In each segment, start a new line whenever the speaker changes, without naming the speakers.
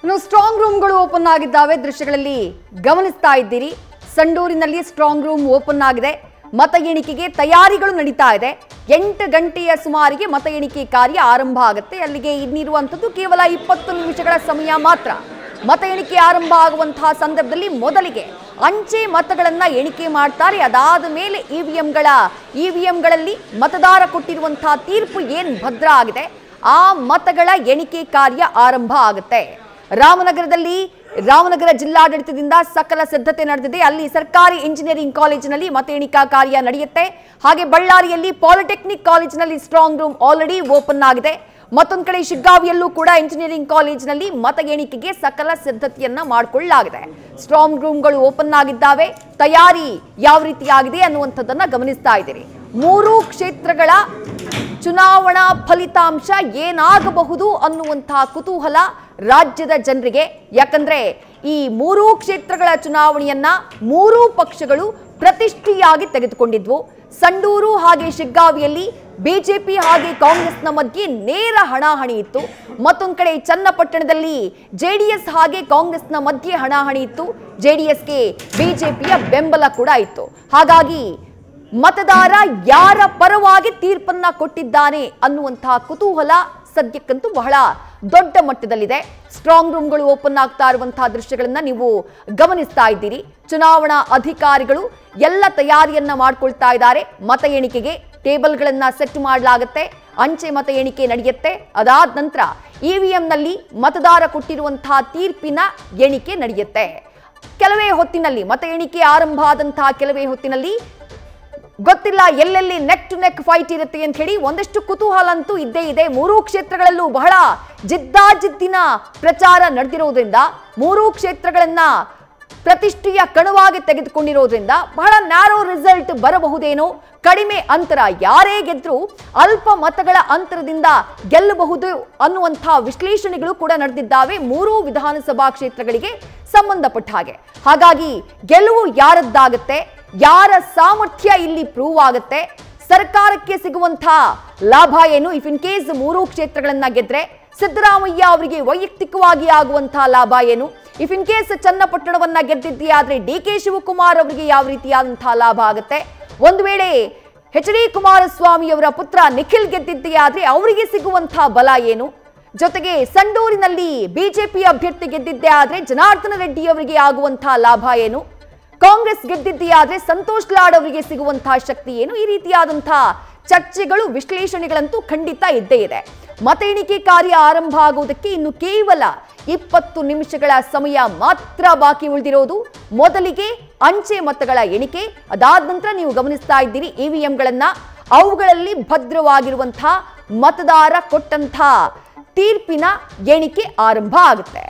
ಇನ್ನು strong ರೂಮ್ಗಳು open ಆಗಿದ್ದಾವೆ. ದೃಶ್ಯಗಳಲ್ಲಿ ಗಮನಿಸ್ತಾ ಇದ್ದೀರಿ. ಸಂಡೂರಿನಲ್ಲಿ ಸ್ಟ್ರಾಂಗ್ ರೂಮ್ ಓಪನ್ ಆಗಿದೆ. ಮತ ಎಣಿಕೆಗೆ ತಯಾರಿಗಳು ನಡೀತಾ ಇದೆ. 8 ಗಂಟೆಯ ಸುಮಾರಿಗೆ ಮತ ಎಣಿಕೆ ಕಾರ್ಯ ಆರಂಭ ಆಗುತ್ತೆ. ಅಲ್ಲಿಗೆ ಇನ್ನಿರುವಂಥದ್ದು ಕೇವಲ 20 ನಿಮಿಷಗಳ ಸಮಯ ಮಾತ್ರ. ಮತ ಎಣಿಕೆ ಆರಂಭ ಆಗುವಂತಹ ಸಂದರ್ಭದಲ್ಲಿ ಮೊದಲಿಗೆ ಅಂಚೆ ಮತಗಳನ್ನ ಎಣಿಕೆ ಮಾಡ್ತಾರೆ. ಅದಾದ ಮೇಲೆ ಇವಿಎಂಗಳಲ್ಲಿ ಮತದಾರ ಕೊಟ್ಟಿರುವಂತಹ ತೀರ್ಪು ಏನು ಭದ್ರ ಆಗಿದೆ ಆ ಮತಗಳ ಎಣಿಕೆ ಕಾರ್ಯ ಆರಂಭ ಆಗುತ್ತೆ. ರಾಮನಗರ ಜಿಲ್ಲಾಡಳಿತದಿಂದ ಸಕಲ ಸಿದ್ಧತೆ ನಡೆದಿದೆ. ಅಲ್ಲಿ ಸರ್ಕಾರಿ ಇಂಜಿನಿಯರಿಂಗ್ ಕಾಲೇಜಿನಲ್ಲಿ ಮತ ಎಣಿಕಾ ಕಾರ್ಯ ನಡೆಯುತ್ತೆ. ಹಾಗೆ ಬಳ್ಳಾರಿಯಲ್ಲಿ ಪಾಲಿಟೆಕ್ನಿಕ್ ಕಾಲೇಜಿನಲ್ಲಿ ಸ್ಟ್ರಾಂಗ್ ರೂಮ್ ಆಲ್ರೆಡಿ ಓಪನ್ ಆಗಿದೆ. ಮತ್ತೊಂದು ಕಡೆ ಶಿಗ್ಗಾವಿಯಲ್ಲೂ ಕೂಡ ಇಂಜಿನಿಯರಿಂಗ್ ಕಾಲೇಜಿನಲ್ಲಿ ಮತ ಎಣಿಕೆಗೆ ಸಕಲ ಸಿದ್ಧತೆಯನ್ನ ಮಾಡಿಕೊಳ್ಳಲಾಗಿದೆ. ಸ್ಟ್ರಾಂಗ್ ರೂಮ್ಗಳು ಓಪನ್ ಆಗಿದ್ದಾವೆ. ತಯಾರಿ ಯಾವ ರೀತಿಯಾಗಿದೆ ಅನ್ನುವಂಥದ್ದನ್ನ ಗಮನಿಸ್ತಾ ಇದ್ದೀರಿ. 3 ಕ್ಷೇತ್ರಗಳ ಚುನಾವಣಾ ಫಲಿತಾಂಶ ಏನಾಗಬಹುದು ಅನ್ನುವಂತಹ ಕುತೂಹಲ ರಾಜ್ಯದ ಜನರಿಗೆ. ಯಾಕಂದ್ರೆ ಈ 3 ಕ್ಷೇತ್ರಗಳ ಚುನಾವಣೆಯನ್ನ 3 ಪಕ್ಷಗಳು ಪ್ರತಿಷ್ಠೆಯಾಗಿ ತೆಗೆದುಕೊಂಡಿದ್ವು. ಸಂಡೂರು ಹಾಗೆ ಶಿಗ್ಗಾವಿಯಲ್ಲಿ ಬಿಜೆಪಿ ಹಾಗೆ ಕಾಂಗ್ರೆಸ್ನ ಮಧ್ಯೆ ನೇರ ಹಣಾಹಣಿ ಇತ್ತು. ಮತ್ತೊಂದು ಕಡೆ ಚನ್ನಪಟ್ಟಣದಲ್ಲಿ ಜೆಡಿಎಸ್ ಹಾಗೆ ಕಾಂಗ್ರೆಸ್ನ ಮಧ್ಯೆ ಹಣಾಹಣಿ ಇತ್ತು. ಜೆಡಿಎಸ್ಗೆ ಬಿಜೆಪಿಯ ಬೆಂಬಲ ಕೂಡ ಇತ್ತು. ಹಾಗಾಗಿ ಮತದಾರ ಯಾರ ಪರವಾಗಿ ತೀರ್ಪನ್ನ ಕೊಟ್ಟಿದ್ದಾನೆ ಅನ್ನುವಂತಹ ಕುತೂಹಲ ಸದ್ಯಕ್ಕಂತೂ ಬಹಳ ದೊಡ್ಡ ಮಟ್ಟದಲ್ಲಿದೆ. ಸ್ಟ್ರಾಂಗ್ ರೂಮ್ಗಳು ಓಪನ್ ಆಗ್ತಾ ಇರುವಂತಹ ದೃಶ್ಯಗಳನ್ನ ನೀವು ಗಮನಿಸ್ತಾ ಇದ್ದೀರಿ. ಚುನಾವಣಾ ಅಧಿಕಾರಿಗಳು ಎಲ್ಲ ತಯಾರಿಯನ್ನ ಮಾಡ್ಕೊಳ್ತಾ ಇದ್ದಾರೆ. ಮತ ಎಣಿಕೆಗೆ ಟೇಬಲ್ಗಳನ್ನ ಸೆಟ್ ಮಾಡಲಾಗುತ್ತೆ. ಅಂಚೆ ಮತ ಎಣಿಕೆ ನಡೆಯುತ್ತೆ. ಅದಾದ ನಂತರ ಇವಿಎಂನಲ್ಲಿ ಮತದಾರ ಕೊಟ್ಟಿರುವಂತಹ ತೀರ್ಪಿನ ಎಣಿಕೆ ನಡೆಯುತ್ತೆ. ಕೆಲವೇ ಹೊತ್ತಿನಲ್ಲಿ ಮತ ಎಣಿಕೆ ಆರಂಭ ಆದಂತಹ ಕೆಲವೇ ಹೊತ್ತಿನಲ್ಲಿ ಗೊತ್ತಿಲ್ಲ ಎಲ್ಲೆಲ್ಲಿ ನೆಕ್ ಟು ನೆಕ್ ಫೈಟ್ ಇರುತ್ತೆ ಅಂತ ಹೇಳಿ ಒಂದಷ್ಟು ಕುತೂಹಲ ಅಂತೂ ಇದ್ದೇ ಇದೆ. 3 ಕ್ಷೇತ್ರಗಳಲ್ಲೂ ಬಹಳ ಜಿದ್ದಾಜಿದ್ದಿನ ಪ್ರಚಾರ ನಡೆದಿರೋದ್ರಿಂದ 3 ಕ್ಷೇತ್ರಗಳನ್ನ ಪ್ರತಿಷ್ಠೆಯ ಕಣವಾಗಿ ತೆಗೆದುಕೊಂಡಿರೋದ್ರಿಂದ ಬಹಳ ನ್ಯಾರೋ ರಿಸಲ್ಟ್ ಬರಬಹುದೇನೋ, ಕಡಿಮೆ ಅಂತರ, ಯಾರೇ ಗೆದ್ರೂ ಅಲ್ಪ ಮತಗಳ ಅಂತರದಿಂದ ಗೆಲ್ಲಬಹುದು ಅನ್ನುವಂತಹ ವಿಶ್ಲೇಷಣೆಗಳು ಕೂಡ ನಡೆದಿದ್ದಾವೆ 3 ವಿಧಾನಸಭಾ ಕ್ಷೇತ್ರಗಳಿಗೆ ಸಂಬಂಧಪಟ್ಟ ಹಾಗೆ. ಹಾಗಾಗಿ ಗೆಲುವು ಯಾರದ್ದಾಗುತ್ತೆ, ಯಾರ ಸಾಮರ್ಥ್ಯ ಇಲ್ಲಿ ಪ್ರೂವ್ ಆಗುತ್ತೆ, ಸರ್ಕಾರಕ್ಕೆ ಸಿಗುವಂತಹ ಲಾಭ ಏನು, ಇಫ್ ಇನ್ ಕೇಸ್ 3 ಕ್ಷೇತ್ರಗಳನ್ನ ಗೆದ್ರೆ ಸಿದ್ದರಾಮಯ್ಯ ಅವರಿಗೆ ವೈಯಕ್ತಿಕವಾಗಿ ಆಗುವಂತಹ ಲಾಭ ಏನು, ಇಫ್ ಇನ್ ಕೇಸ್ ಚನ್ನಪಟ್ಟಣವನ್ನ ಗೆದ್ದಿದ್ದೇ ಆದ್ರೆ ಡಿ.ಕೆ. ಶಿವಕುಮಾರ್ ಅವರಿಗೆ ಯಾವ ರೀತಿಯಾದಂತಹ ಲಾಭ ಆಗುತ್ತೆ, ಒಂದು ವೇಳೆ ಎಚ್.ಡಿ. ಕುಮಾರಸ್ವಾಮಿ ಅವರ ಪುತ್ರ ನಿಖಿಲ್ ಗೆದ್ದಿದ್ದೇ ಆದ್ರೆ ಅವರಿಗೆ ಸಿಗುವಂತಹ ಬಲ ಏನು, ಜೊತೆಗೆ ಸಂಡೂರಿನಲ್ಲಿ ಬಿಜೆಪಿ ಅಭ್ಯರ್ಥಿ ಗೆದ್ದಿದ್ದೇ ಆದ್ರೆ ಜನಾರ್ದನ ರೆಡ್ಡಿ ಅವರಿಗೆ ಆಗುವಂತಹ ಲಾಭ ಏನು, ಕಾಂಗ್ರೆಸ್ ಗೆದ್ದಿದ್ದೇ ಆದ್ರೆ ಸಂತೋಷ್ ಲಾಡ್ ಅವರಿಗೆ ಸಿಗುವಂತಹ ಶಕ್ತಿ ಏನು, ಈ ರೀತಿಯಾದಂತಹ ಚರ್ಚೆಗಳು ವಿಶ್ಲೇಷಣೆಗಳಂತೂ ಖಂಡಿತ ಇದ್ದೇ ಇದೆ. ಮತ ಎಣಿಕೆ ಕಾರ್ಯ ಆರಂಭ ಆಗುವುದಕ್ಕೆ ಇನ್ನು ಕೇವಲ 20 ನಿಮಿಷಗಳ ಸಮಯ ಮಾತ್ರ ಬಾಕಿ ಉಳಿದಿರೋದು. ಮೊದಲಿಗೆ ಅಂಚೆ ಮತಗಳ ಎಣಿಕೆ, ಅದಾದ ನಂತರ ನೀವು ಗಮನಿಸ್ತಾ ಇದ್ದೀರಿ ಇವಿಎಂಗಳನ್ನ, ಅವುಗಳಲ್ಲಿ ಭದ್ರವಾಗಿರುವಂತಹ ಮತದಾರ ಕೊಟ್ಟಂತಹ ತೀರ್ಪಿನ ಎಣಿಕೆ ಆರಂಭ ಆಗುತ್ತೆ.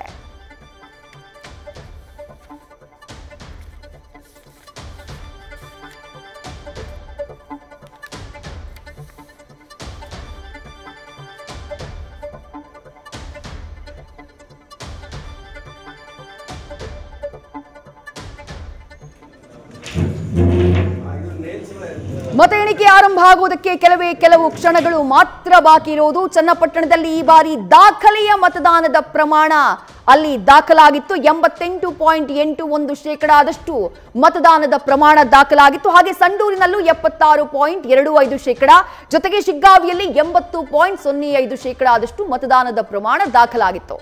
ಮತ ಎಣಿಕೆ ಆರಂಭ ಆಗುವುದಕ್ಕೆ ಕೆಲವು ಕ್ಷಣಗಳು ಮಾತ್ರ ಬಾಕಿ ಇರುವುದು. ಚನ್ನಪಟ್ಟಣದಲ್ಲಿ ಈ ಬಾರಿ ದಾಖಲೆಯ ಮತದಾನದ ಪ್ರಮಾಣ ಅಲ್ಲಿ ದಾಖಲಾಗಿತ್ತು. 88.81% ಆದಷ್ಟು ಮತದಾನದ ಪ್ರಮಾಣ ದಾಖಲಾಗಿತ್ತು. ಹಾಗೆ ಸಂಡೂರಿನಲ್ಲೂ 76.25%, ಜೊತೆಗೆ ಶಿಗ್ಗಾವಿಯಲ್ಲಿ 80.05% ಆದಷ್ಟು ಮತದಾನದ ಪ್ರಮಾಣ ದಾಖಲಾಗಿತ್ತು.